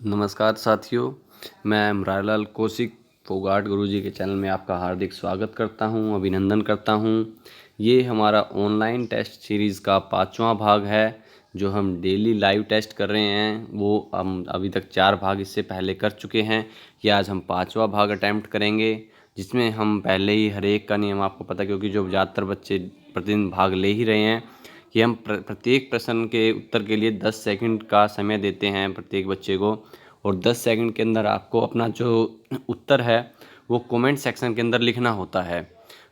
नमस्कार साथियों, मैं अमरालाल कौशिक फोगाट गुरुजी के चैनल में आपका हार्दिक स्वागत करता हूं, अभिनंदन करता हूं। ये हमारा ऑनलाइन टेस्ट सीरीज़ का 5वां भाग है जो हम डेली लाइव टेस्ट कर रहे हैं। वो हम अभी तक 4 भाग इससे पहले कर चुके हैं। ये आज हम 5वां भाग अटैम्प्ट करेंगे, जिसमें हम पहले ही हर एक का नियम आपको पता, क्योंकि जो ज़्यादातर बच्चे प्रतिदिन भाग ले ही रहे हैं, कि हम प्रत्येक प्रश्न के उत्तर के लिए 10 सेकंड का समय देते हैं प्रत्येक बच्चे को, और 10 सेकंड के अंदर आपको अपना जो उत्तर है वो कमेंट सेक्शन के अंदर लिखना होता है।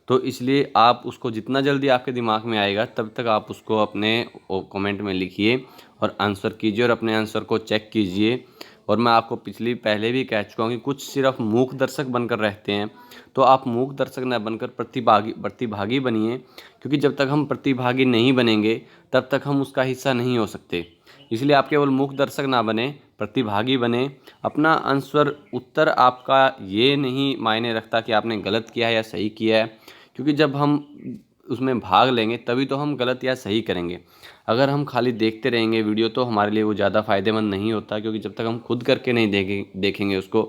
तो इसलिए आप उसको जितना जल्दी आपके दिमाग में आएगा तब तक आप उसको अपने कमेंट में लिखिए और आंसर कीजिए और अपने आंसर को चेक कीजिए। और मैं आपको पहले भी कह चुका हूँ कि कुछ सिर्फ मूक दर्शक बनकर रहते हैं, तो आप मूक दर्शक न बनकर प्रतिभागी बनिए, क्योंकि जब तक हम प्रतिभागी नहीं बनेंगे तब तक हम उसका हिस्सा नहीं हो सकते। इसलिए आप केवल मूक दर्शक ना बने, प्रतिभागी बने। अपना आंसर उत्तर आपका ये नहीं मायने रखता कि आपने गलत किया है या सही किया है, क्योंकि जब हम उसमें भाग लेंगे तभी तो हम गलत या सही करेंगे। अगर हम खाली देखते रहेंगे वीडियो तो हमारे लिए वो ज़्यादा फ़ायदेमंद नहीं होता, क्योंकि जब तक हम खुद करके नहीं देखेंगे उसको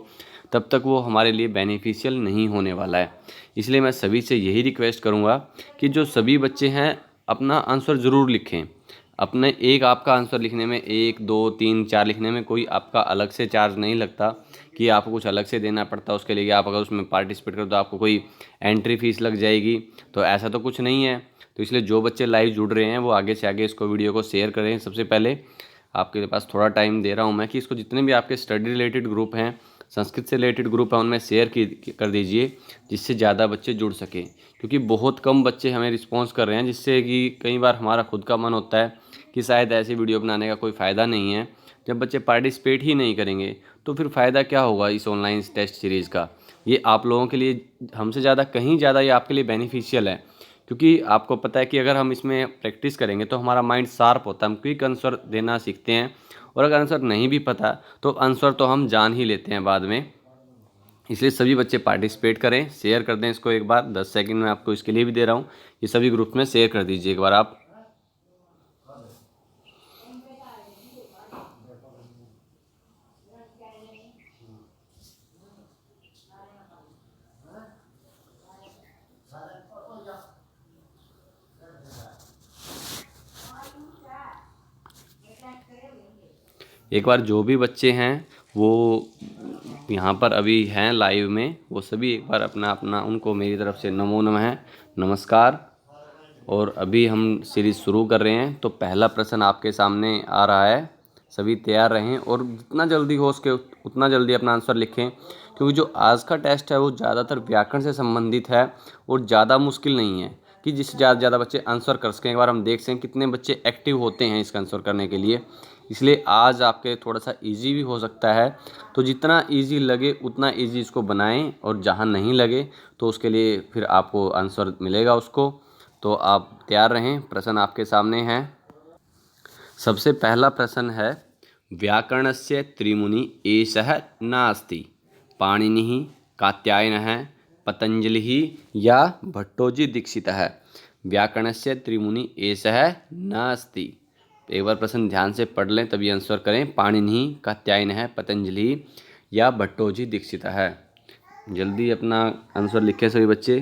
तब तक वो हमारे लिए बेनिफिशियल नहीं होने वाला है। इसलिए मैं सभी से यही रिक्वेस्ट करूँगा कि जो सभी बच्चे हैं अपना आंसर ज़रूर लिखें। अपने एक आपका आंसर लिखने में 1, 2, 3, 4 लिखने में कोई आपका अलग से चार्ज नहीं लगता कि आपको कुछ अलग से देना पड़ता उसके लिए, कि आप अगर उसमें पार्टिसिपेट करो तो आपको कोई एंट्री फीस लग जाएगी। तो ऐसा तो कुछ नहीं है। तो इसलिए जो बच्चे लाइव जुड़ रहे हैं वो आगे से आगे इसको वीडियो को शेयर करें। सबसे पहले आपके पास थोड़ा टाइम दे रहा हूँ मैं कि इसको जितने भी आपके स्टडी रिलेटेड ग्रुप हैं, संस्कृत से रिलेटेड ग्रुप हैं, उनमें शेयर कर दीजिए, जिससे ज़्यादा बच्चे जुड़ सकें। क्योंकि बहुत कम बच्चे हमें रिस्पॉन्स कर रहे हैं, जिससे कि कई बार हमारा खुद का मन होता है कि शायद ऐसी वीडियो बनाने का कोई फ़ायदा नहीं है। जब बच्चे पार्टिसिपेट ही नहीं करेंगे तो फिर फ़ायदा क्या होगा इस ऑनलाइन टेस्ट सीरीज़ का। ये आप लोगों के लिए हमसे ज़्यादा, कहीं ज़्यादा ये आपके लिए बेनिफिशियल है, क्योंकि आपको पता है कि अगर हम इसमें प्रैक्टिस करेंगे तो हमारा माइंड शार्प होता है, हम क्विक आंसर देना सीखते हैं। और अगर आंसर नहीं भी पता तो आंसर तो हम जान ही लेते हैं बाद में। इसलिए सभी बच्चे पार्टिसिपेट करें, शेयर कर दें इसको एक बार। 10 सेकंड में आपको इसके लिए भी दे रहा हूँ, ये सभी ग्रुप में शेयर कर दीजिए एक बार आप। एक बार जो भी बच्चे हैं वो यहाँ पर अभी हैं लाइव में, वो सभी एक बार अपना अपना उनको मेरी तरफ से नमो नमः, नमस्कार। और अभी हम सीरीज़ शुरू कर रहे हैं। तो पहला प्रश्न आपके सामने आ रहा है, सभी तैयार रहें और जितना जल्दी हो सके उतना जल्दी अपना आंसर लिखें, क्योंकि जो आज का टेस्ट है वो ज़्यादातर व्याकरण से संबंधित है और ज़्यादा मुश्किल नहीं है कि जिससे ज़्यादा से ज़्यादा बच्चे आंसर कर सकें। एक बार हम देख सकें कितने बच्चे एक्टिव होते हैं इसका आंसर करने के लिए। इसलिए आज आपके थोड़ा सा इजी भी हो सकता है, तो जितना इजी लगे उतना इजी इसको बनाएं, और जहां नहीं लगे तो उसके लिए फिर आपको आंसर मिलेगा उसको। तो आप तैयार रहें, प्रश्न आपके सामने हैं। सबसे पहला प्रश्न है, व्याकरणस्य त्रिमुनि एषः नास्ति, पाणिनिः, कात्यायनः, पतंजलिः या भट्टोजी दीक्षितः। व्याकरणस्य त्रिमुनि एषः नास्ति। एक बार प्रश्न ध्यान से पढ़ लें तभी आंसर करें। पाणिनिः, कात्यायनः, पतंजलि या भट्टोजी दीक्षितः। जल्दी अपना आंसर लिखें सभी बच्चे।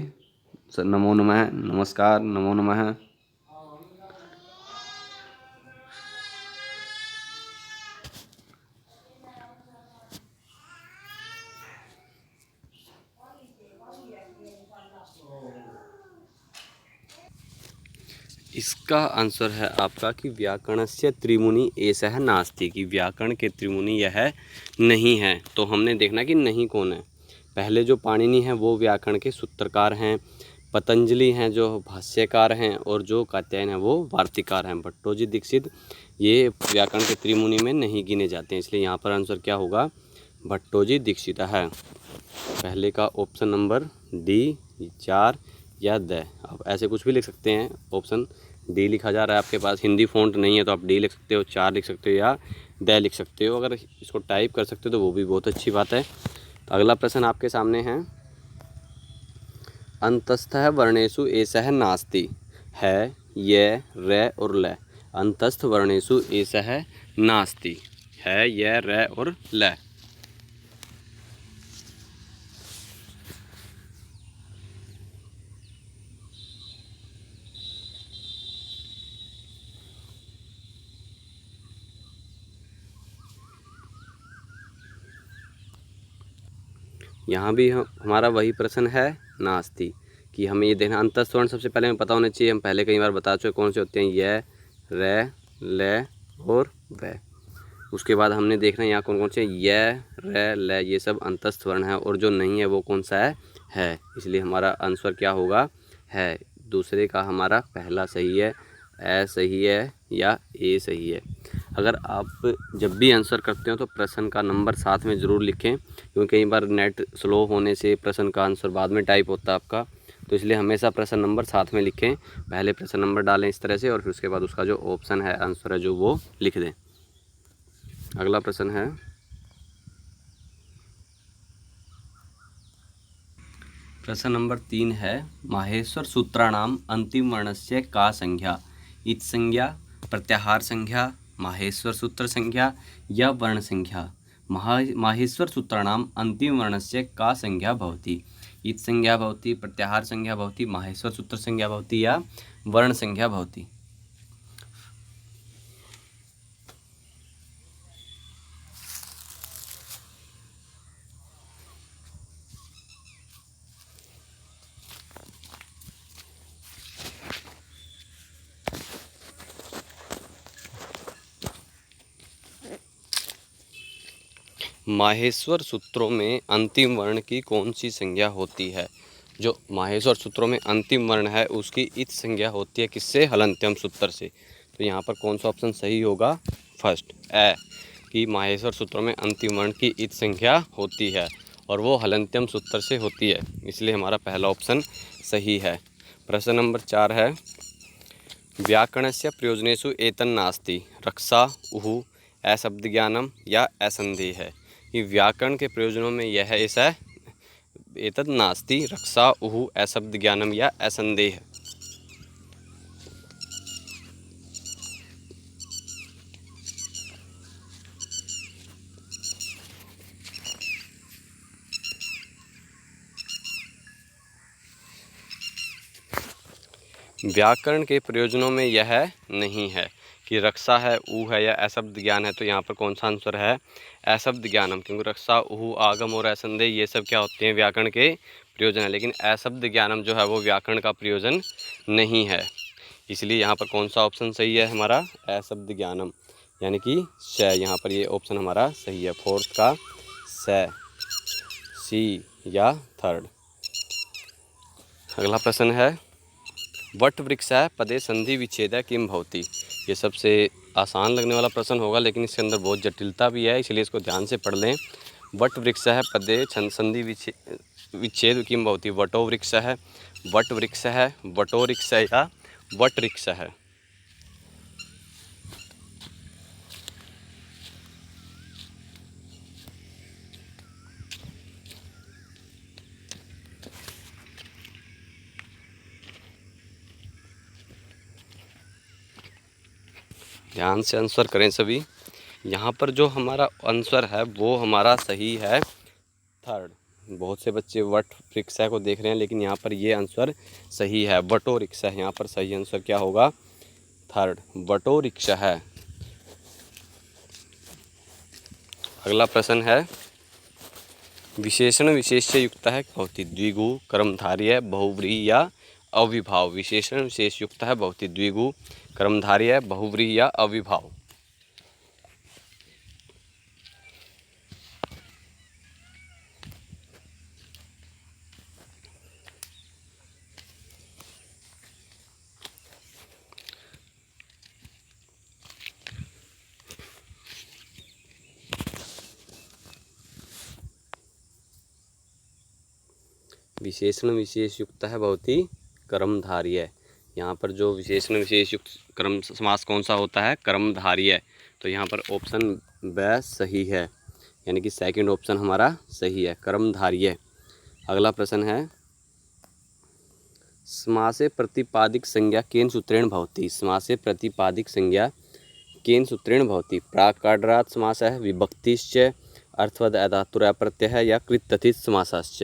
नमो नमः, नमस्कार, नमो नमः। इसका आंसर है आपका कि व्याकरणस्य त्रिमुनि एषः नास्ति, कि व्याकरण के त्रिमुनि यह नहीं है। तो हमने देखना कि नहीं कौन है। पहले जो पाणिनि है वो व्याकरण के सूत्रकार हैं, पतंजलि हैं जो भाष्यकार हैं, और जो कात्यायन है वो वार्तिकार हैं। भट्टोजी दीक्षित ये व्याकरण के त्रिमुनि में नहीं गिने जाते हैं, इसलिए यहाँ पर आंसर क्या होगा, भट्टोजी दीक्षित है। पहले का ऑप्शन नंबर डी, 4 या द। आप ऐसे कुछ भी लिख सकते हैं। ऑप्शन डी लिखा जा रहा है आपके पास, हिंदी फ़ॉन्ट नहीं है तो आप डी लिख सकते हो, 4 लिख सकते हो या द लिख सकते हो। अगर इसको टाइप कर सकते हो तो वो भी बहुत अच्छी बात है। तो अगला प्रश्न आपके सामने है, अंतस्थः वर्णेषु एषः नास्ति। है, ये, रे और ल। अंतस्थ वर्णेषु एषः नास्ति। है, य, र और ल। यहाँ भी हमारा वही प्रश्न है नास्ति कि हमें ये देखना अंतस्थ वर्ण सबसे पहले हमें पता होना चाहिए। हम पहले कई बार बता चुके कौन से होते हैं, य, र, ल और व। उसके बाद हमने देखना है यहाँ कौन कौन से य, र, ल ये सब अंतस्थ वर्ण है और जो नहीं है वो कौन सा है। इसलिए हमारा आंसर क्या होगा, है। दूसरे का हमारा पहला सही है, ए सही है या ए सही है। अगर आप जब भी आंसर करते हो तो प्रश्न का नंबर साथ में ज़रूर लिखें, क्योंकि कई बार नेट स्लो होने से प्रश्न का आंसर बाद में टाइप होता है आपका, तो इसलिए हमेशा प्रश्न नंबर साथ में लिखें। पहले प्रश्न नंबर डालें इस तरह से और फिर उसके बाद उसका जो ऑप्शन है आंसर है जो वो लिख दें। अगला प्रश्न है, प्रश्न नंबर 3 है, माहेश्वर सूत्राणाम अंतिम वर्णस्य का संज्ञा। इत संज्ञा, प्रत्याहार संज्ञा, माहेश्वर सूत्र संज्ञा या वर्ण संज्ञा। माहेश्वर सूत्राणाम अंतिम वर्णस्य का संज्ञा भवति। इत संज्ञा भवति, प्रत्याहार संज्ञा भवति, माहेश्वर सूत्र संज्ञा भवति या वर्ण संज्ञा भवति। माहेश्वर सूत्रों में अंतिम वर्ण की कौन सी संज्ञा होती है। जो माहेश्वर सूत्रों में अंतिम वर्ण है उसकी इत संज्ञा होती है किससे, हलंत्यम सूत्र से। तो यहाँ पर कौन सा ऑप्शन सही होगा, फर्स्ट ए, कि माहेश्वर सूत्रों में अंतिम वर्ण की इत संज्ञा होती है और वो हलंत्यम सूत्र से होती है, इसलिए हमारा पहला ऑप्शन सही है। प्रश्न नंबर 4 है, व्याकरणस्य प्रयोजनेषु एतन्नास्ति। रक्षा, उहु, अशब्द ज्ञानम या असंदेह है। कि व्याकरण के प्रयोजनों में यह ऐसा एतद नास्ति, रक्षा, उहु, अशब्द ज्ञानम या असंदेह। व्याकरण के प्रयोजनों में यह नहीं है कि रक्षा है, ऊ है या अशब्द ज्ञान है। तो यहाँ पर कौन सा आंसर है, अशब्द ज्ञानम, क्योंकि रक्षा, ऊ, आगम और असंदेह ये सब क्या होते हैं, व्याकरण के प्रयोजन है। लेकिन अशब्द ज्ञानम जो है वो व्याकरण का प्रयोजन नहीं है, इसलिए यहाँ पर कौन सा ऑप्शन सही है हमारा, अशब्द ज्ञानम, यानी कि श। यहाँ पर ये ऑप्शन हमारा सही है, फोर्थ का स, सी या थर्ड। अगला प्रश्न है, वट वृक्ष पदे संधि विच्छेद किम भवति। ये सबसे आसान लगने वाला प्रश्न होगा, लेकिन इसके अंदर बहुत जटिलता भी है, इसलिए इसको ध्यान से पढ़ लें। वट वृक्ष पदे संधि विच्छेद किम भवति। वटो वृक्ष है, वट वृक्ष है, वटो वृक्ष या वट वृक्ष है। ध्यान से आंसर करें सभी। यहाँ पर जो हमारा आंसर है वो हमारा सही है थर्ड। बहुत से बच्चे वट वृक्ष को देख रहे हैं, लेकिन यहाँ पर ये आंसर सही है, वटो वृक्ष। यहाँ पर सही आंसर क्या होगा, थर्ड, वटो वृक्ष है। अगला प्रश्न है, विशेषण विशेष्य युक्त है भवति। द्विगु, कर्मधारय, बहुव्रीहि या अविभाव। विशेषण विशेष युक्त है भवति। द्विगु, कर्मधारय, बहुव्रीहि या अविभाव। विशेषण विशेष युक्त है भवति कर्मधारय। यहाँ पर जो विशेषण विशेष युक्त कर्म समास कौन सा होता है, कर्मधारय। तो यहाँ पर ऑप्शन ब सही है, यानी कि सेकंड ऑप्शन हमारा सही है, कर्मधारय। अगला प्रश्न है, समासे प्रतिपादिक संज्ञा केन सूत्रेण भवति। समासे प्रतिपादिक संज्ञा केन सूत्रेण भवति। प्राक्कार्डरात् समासः विभक्तिश्च अर्थवद अधातुरा प्रत्ययः या कृततथित समासाश्च।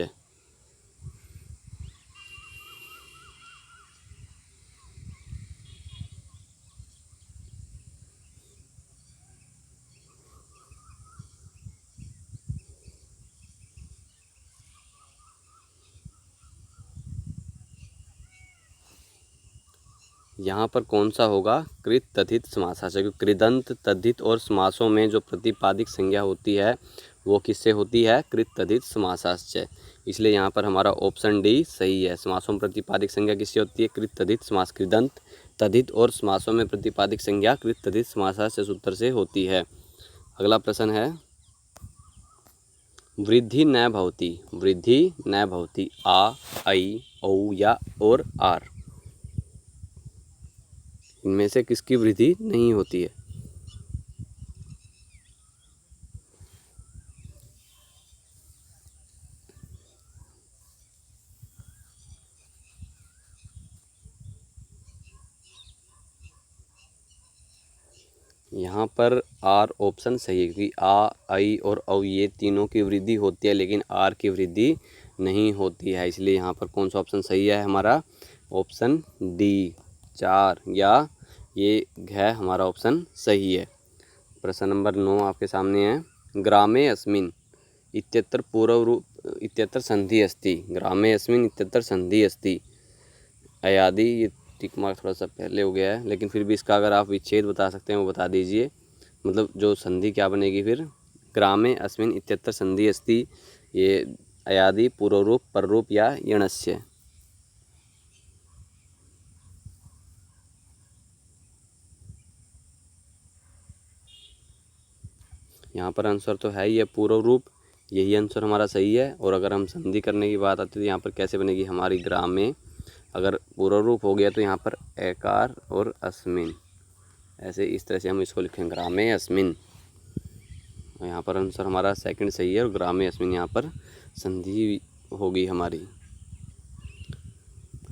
यहाँ पर कौन सा होगा, कृत तथित समासाश्च, क्योंकि कृदंत तद्धित और समासों में जो प्रतिपादिक संज्ञा होती है वो किससे होती है, कृत तद्धित समासाश्च। इसलिए यहाँ पर हमारा ऑप्शन डी सही है। समासों में प्रतिपादिक संज्ञा किससे होती है, कृत तद्धित समास। कृदंत तद्धित और समासों में प्रतिपादिक संज्ञा कृत तद्धित समासाश्च सूत्र से होती है। अगला प्रश्न है, वृद्धि न भवति। वृद्धि न भवति, आ, ऐ, औ या और आर, इनमें से किसकी वृद्धि नहीं होती है। यहाँ पर आर ऑप्शन सही है, क्योंकि आ, आई और औ ये तीनों की वृद्धि होती है लेकिन आर की वृद्धि नहीं होती है। इसलिए यहाँ पर कौन सा ऑप्शन सही है हमारा, ऑप्शन डी 4 या ये है हमारा ऑप्शन सही है। प्रश्न नंबर 9 आपके सामने है। ग्रामे अस्मिन् इत्यत्र पूर्व रूप इत्यत्र संधि अस्ति। ग्रामे अस्मिन् इत्यत्र संधि अस्ति। अयादि, ये टिक मार्क थोड़ा सा पहले हो गया है लेकिन फिर भी इसका अगर आप विच्छेद बता सकते हैं वो बता दीजिए, मतलब जो संधि क्या बनेगी फिर। ग्रामे अस्मिन् इत्यत्र संधि अस्ति, ये अयादि, पूर्वरूप, पररूप या यणस्य। यहाँ पर आंसर तो है ही है पूर्व रूप, यही आंसर हमारा सही है। और अगर हम संधि करने की बात आती है तो यहाँ पर कैसे बनेगी हमारी, ग्रामे, अगर पूर्व रूप हो गया तो यहाँ पर एकार और अस्मिन, ऐसे इस तरह से हम इसको लिखेंगे, ग्रामे अस्मिन। यहाँ पर आंसर हमारा सेकंड सही है और ग्रामे अस्मिन यहाँ पर संधि होगी हमारी।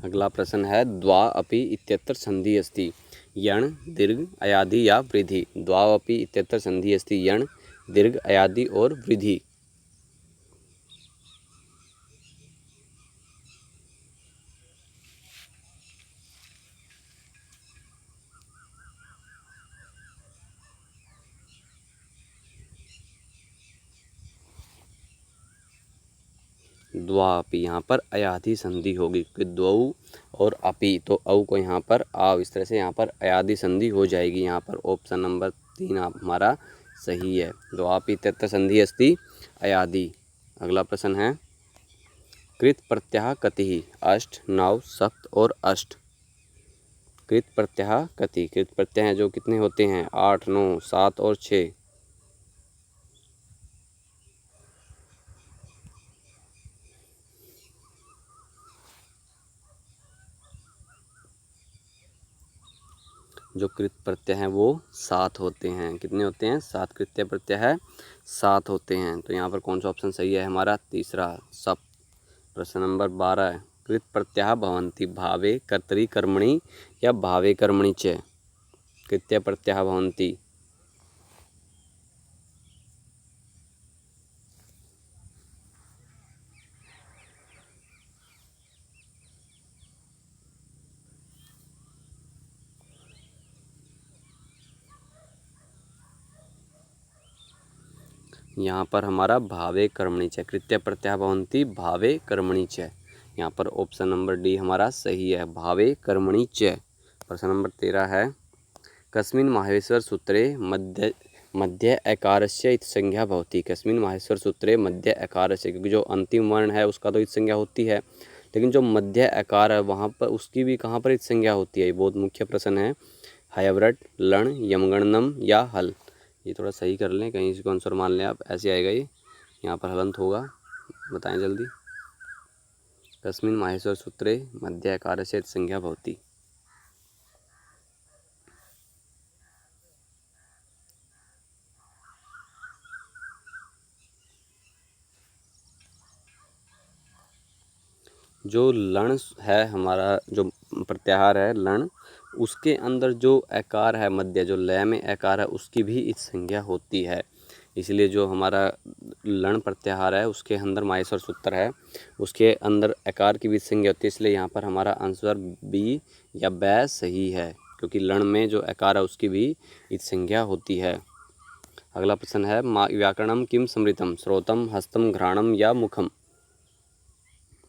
अगला प्रश्न है, द्वा अपि इत्यत्र संधि अस्ति। यण, दीर्घ, अयादि या वृद्धि। द्वा अपि इत्यत्र संधि अस्ति, यण, दीर्घ, अयादि और वृद्धि। द्वापि, यहाँ पर अयादि संधि होगी कि द्वौ और अपि, तो औ को यहाँ पर आव, इस तरह से यहाँ पर अयादि संधि हो जाएगी। यहाँ पर ऑप्शन नंबर 3 आप हमारा सही है। द्वापि इत्यत्र संधि अस्ति अयादि। अगला प्रश्न है, कृत प्रत्यय कति। अष्ट, नव, सप्त और अष्ट। कृत प्रत्यय कति, कृत प्रत्यय जो कितने होते हैं, 8, 9, 7 और 6। जो कृत प्रत्यय हैं वो 7 होते हैं। कितने होते हैं, 7 कृत्य प्रत्यय है, 7 होते हैं। तो यहाँ पर कौन सा ऑप्शन सही है हमारा, तीसरा, सप्त। प्रश्न नंबर 12 है, कृत प्रत्यय भवन्ति भावे कर्तरि कर्मणि या भावे कर्मणि च। कृत्य प्रत्यय भवन्ति, यहाँ पर हमारा भावे कर्मणि च। कृत्य प्रत्यय भवन्ति भावे कर्मणि च। यहाँ पर ऑप्शन नंबर डी हमारा सही है, भावे कर्मणि च। प्रश्न नंबर 13 है, कस्मिन् माहेश्वर सूत्रे मध्य मध्य एकारस्य इत संज्ञा भवति। कस्मिन् माहेश्वर सूत्रे मध्य एकारस्य, क्योंकि जो अंतिम वर्ण है उसका तो इत संज्ञा होती है लेकिन जो मध्य एकार है वहाँ पर उसकी भी कहाँ पर इत संज्ञा होती है, ये बहुत मुख्य प्रश्न है। हयवृट, लण, यमगणनम या हल। ये थोड़ा सही कर लें, कहीं इसको आंसर मान लें आप, ऐसे आएगा ये, यहाँ पर हलंत होगा, बताएं जल्दी। कस्मिन् माहेश्वर सूत्रे मध्य एकारस्य इत संज्ञा भवति। जो लण है हमारा, जो प्रत्याहार है लण, उसके अंदर जो एकार है मध्य, जो लय में एकार है, उसकी भी इच संज्ञा होती है। इसलिए जो हमारा लण प्रत्याहार है उसके अंदर माहेश्वर सूत्र है, उसके अंदर एकार की भी इच संज्ञा होती है। इसलिए यहाँ पर हमारा आंसर बी या बै सही है, क्योंकि लण में जो एकार है उसकी भी इच संज्ञा होती है। अगला प्रश्न है व्याकरणम किम समृतम, श्रोतम, हस्तम, घ्राणम या मुखम।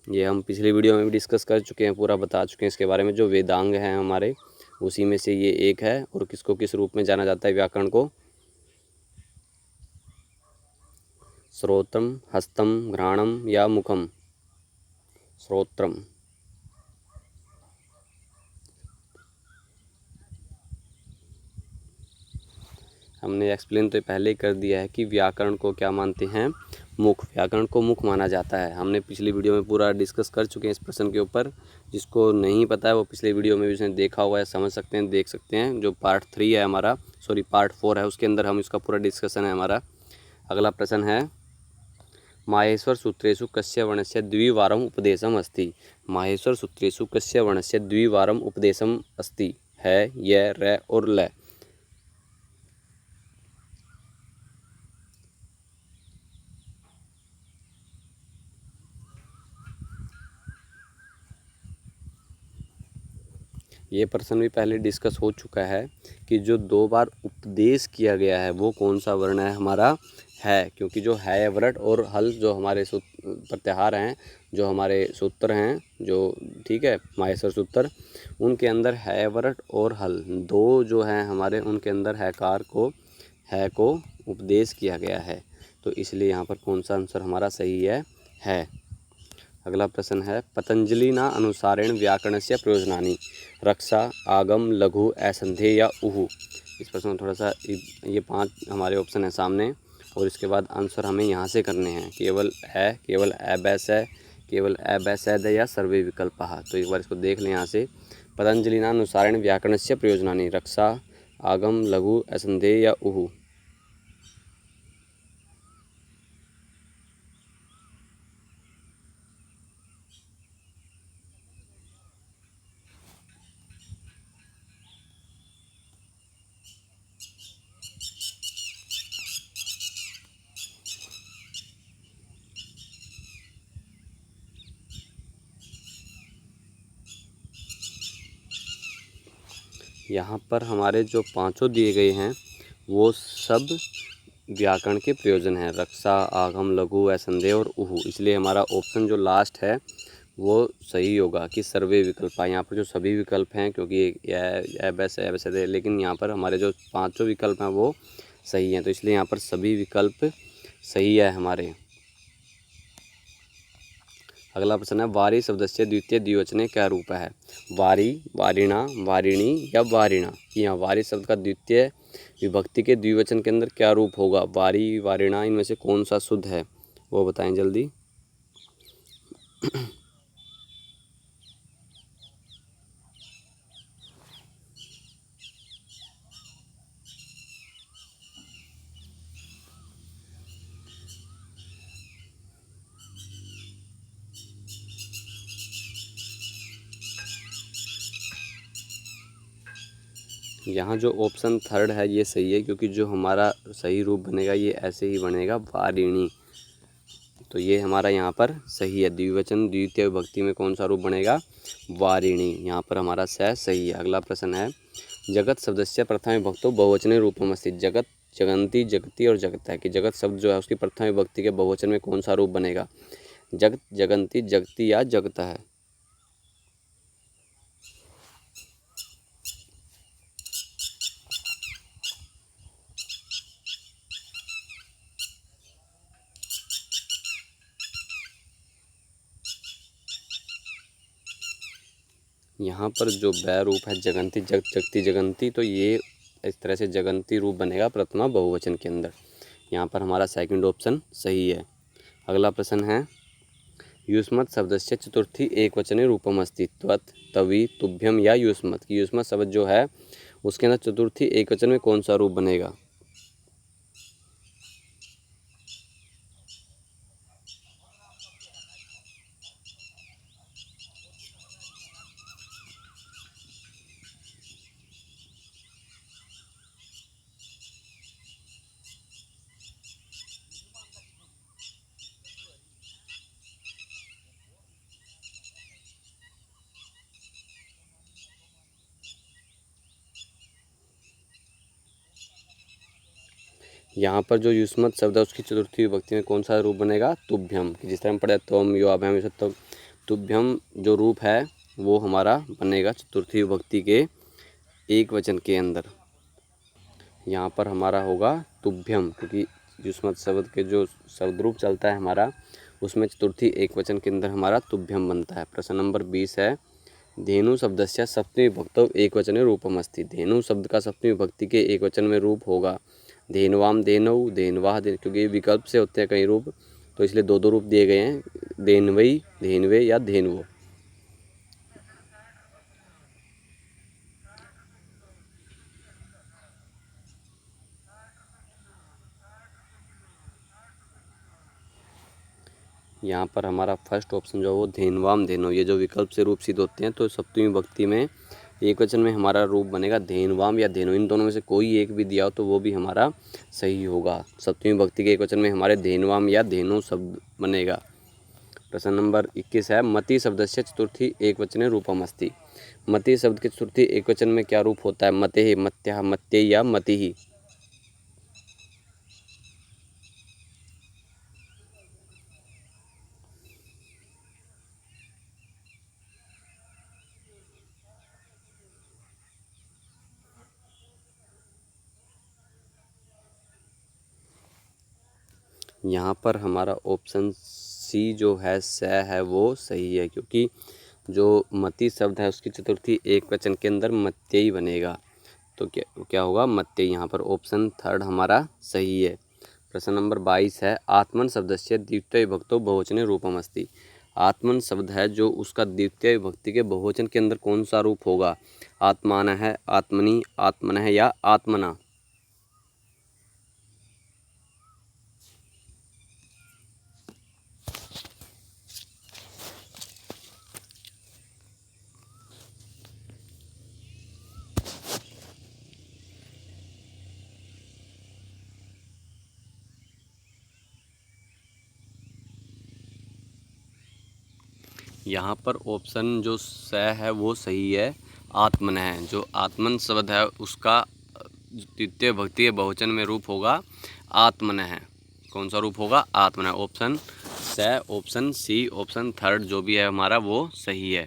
ये हम पिछली वीडियो में भी डिस्कस कर चुके हैं, पूरा बता चुके हैं इसके बारे में। जो वेदांग हैं हमारे, उसी में से ये एक है। और किसको किस रूप में जाना जाता है व्याकरण को? श्रोत्रम, हस्तम, घ्राणम या मुखम? श्रोत्रम। हमने एक्सप्लेन तो पहले ही कर दिया है कि व्याकरण को क्या मानते हैं? मुख। व्याकरण को मुख माना जाता है। हमने पिछली वीडियो में पूरा डिस्कस कर चुके हैं इस प्रश्न के ऊपर। जिसको नहीं पता है वो पिछले वीडियो में भी उसने देखा हुआ है, समझ सकते हैं, देख सकते हैं। जो पार्ट 3 है हमारा, पार्ट 4 है, उसके अंदर हम इसका पूरा डिस्कशन है हमारा। अगला प्रश्न है माहेश्वर सूत्रेषु कस्य वर्णस्य द्विवारम उपदेशम अस्ति। माहेश्वर सूत्रेषु कस्य वर्णस्य द्विवारम उपदेशम अस्ति है य, र और ल। ये प्रश्न भी पहले डिस्कस हो चुका है कि जो 2 बार उपदेश किया गया है वो कौन सा वर्ण है हमारा? है। क्योंकि जो है व्रट और हल जो हमारे प्रत्याहार हैं, जो हमारे सूत्र हैं, जो ठीक है माहेश्वर सूत्र, उनके अंदर है व्रट और हल दो जो हैं हमारे, उनके अंदर है को उपदेश किया गया है। तो इसलिए यहाँ पर कौन सा आंसर हमारा सही है। अगला प्रश्न है पतंजलिना अनुसारेण व्याकरणस्य प्रयोजनानि रक्षा, आगम, लघु, असंधेय या उहु। इस प्रश्न में थोड़ा सा ये 5 हमारे ऑप्शन है सामने, और इसके बाद आंसर हमें यहाँ से करने हैं। केवल है, केवल अबैस है, केवल अबैसैद या सर्वे विकल्पः। तो एक बार इसको देख लें यहाँ से। पतंजलिना अनुसारेण व्याकरणस्य प्रयोजनानि रक्षा, आगम, लघु, असंधेय या उहु। यहाँ पर हमारे जो 5 दिए गए हैं वो सब व्याकरण के प्रयोजन हैं। रक्षा, आगम, लघु, असंधेय और उहु। इसलिए हमारा ऑप्शन जो लास्ट है वो सही होगा कि सर्वे विकल्प। यहाँ पर जो सभी विकल्प हैं, क्योंकि वैसे लेकिन यहाँ पर हमारे जो 5 विकल्प हैं वो सही हैं, तो इसलिए यहाँ पर सभी विकल्प सही है हमारे। अगला प्रश्न है वारी शब्द से द्वितीय द्विवचने क्या रूप है? वारी, वारिणा, वारिणी या वारिणा। यहाँ वारी शब्द का द्वितीय विभक्ति के द्विवचन के अंदर क्या रूप होगा? वारी, वारिणा, इनमें से कौन सा शुद्ध है वो बताएं जल्दी। यहाँ जो ऑप्शन 3 है ये सही है, क्योंकि जो हमारा सही रूप बनेगा ये ऐसे ही बनेगा, वारिणी। तो ये हमारा यहाँ पर सही है। द्विवचन द्वितीय विभक्ति में कौन सा रूप बनेगा? वारिणी। यहाँ पर हमारा सही है। अगला प्रश्न है जगत शब्दस्य प्रथम विभक्तो बहुवचने रूपम अस्ति। जगत, जगंती, जगती और जगत है कि जगत शब्द जो है उसकी प्रथम विभक्ति के बहुवचन में कौन सा रूप बनेगा? जगत, जगंती, जगती या जगत है। यहाँ पर जो बै रूप है जगंती, जगती, जगंती, तो ये इस तरह से जगंती रूप बनेगा प्रथमा बहुवचन के अंदर। यहाँ पर हमारा सेकंड ऑप्शन सही है। अगला प्रश्न है युष्मत् शब्दस्य चतुर्थी एकवचने रूपम अस्ति। त्वत्, तवि, तुभ्यम या युष्मत्। कि युष्मत् शब्द जो है उसके अंदर चतुर्थी एकवचन में कौन सा रूप बनेगा? यहाँ पर जो युष्मत शब्द है उसकी चतुर्थी विभक्ति में कौन सा रूप बनेगा? तुभ्यम। जिस तरह हम पढ़े त्वम यो अभ्याम यो तब तुभ्यम जो रूप है वो हमारा बनेगा चतुर्थी विभक्ति के एक वचन के अंदर। यहाँ पर हमारा होगा तुभ्यम, क्योंकि युष्मत शब्द के जो शब्द रूप चलता है हमारा उसमें चतुर्थी एक वचन के अंदर हमारा तुभ्यम बनता है। प्रश्न नंबर 20 है धेनु शब्दस्य सप्तमी विभक्तौ एक वचने रूपम अस्ति। धेनु शब्द का सप्तमी विभक्ति के एक वचन में रूप होगा धेनवाम धेनौ धेनवाह क्योंकि ये विकल्प से होते हैं कई रूप, तो इसलिए दो रूप दिए गए हैं, धेनवई धेनवे या धेनवो। यहाँ पर हमारा फर्स्ट ऑप्शन जो है वो धेनवाम धेनो, ये जो विकल्प से रूप सिद्ध होते हैं तो सप्तमी विभक्ति में एक वचन में हमारा रूप बनेगा धेनवाम या धेनो। इन दोनों में से कोई एक भी दिया हो तो वो भी हमारा सही होगा। सप्तमी विभक्ति के एक वचन में हमारे धेनवाम या धेनो शब्द बनेगा। प्रश्न नंबर 21 है मति शब्दस्य चतुर्थी एक वचने रूपम अस्ति। मति शब्द के चतुर्थी एक वचन में क्या रूप होता है? मते मत्या मत्ये या मति ही। यहाँ पर हमारा ऑप्शन सी जो है स है वो सही है, क्योंकि जो मति शब्द है उसकी चतुर्थी एक वचन के अंदर मत्य ही बनेगा, तो क्या होगा? मत्य। यहाँ पर ऑप्शन थर्ड हमारा सही है। प्रश्न नंबर 22 है आत्मन शब्दस्य द्वितीय विभक्तौ बहुवचने रूपम अस्ति। आत्मन शब्द है जो उसका द्वितीय विभक्ति के बहुवचन के अंदर कौन सा रूप होगा? आत्मान है, आत्मनि, आत्मन है या आत्मना। यहाँ पर ऑप्शन जो स है वो सही है, आत्मन है। जो आत्मन शब्द है उसका द्वितीय विभक्ति के बहुवचन में रूप होगा आत्मन है। कौन सा रूप होगा? आत्मन है। ऑप्शन स, ऑप्शन सी, ऑप्शन थर्ड जो भी है हमारा वो सही है।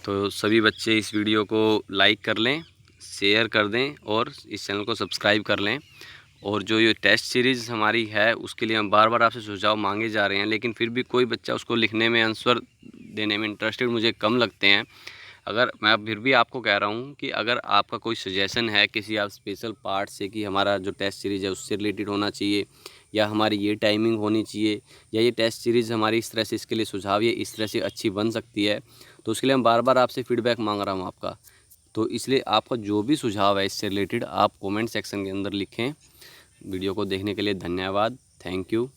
तो सभी बच्चे इस वीडियो को लाइक कर लें, शेयर कर दें और इस चैनल को सब्सक्राइब कर लें। और जो ये टेस्ट सीरीज़ हमारी है उसके लिए हम बार बार आपसे सुझाव मांगे जा रहे हैं, लेकिन फिर भी कोई बच्चा उसको लिखने में आंसर देने में इंटरेस्टेड मुझे कम लगते हैं। अगर मैं फिर भी आपको कह रहा हूँ कि अगर आपका कोई सजेशन है किसी आप स्पेशल पार्ट से कि हमारा जो टेस्ट सीरीज़ है उससे रिलेटेड होना चाहिए, या हमारी ये टाइमिंग होनी चाहिए, या ये टेस्ट सीरीज़ हमारी इस तरह से इसके लिए सुझाव ये इस तरह से अच्छी बन सकती है, तो उसके लिए हम बार बार आपसे फीडबैक मांग रहा हूँ आपका। तो इसलिए आपका जो भी सुझाव है इससे रिलेटेड आप कमेंट सेक्शन के अंदर लिखें। वीडियो को देखने के लिए धन्यवाद। Thank you.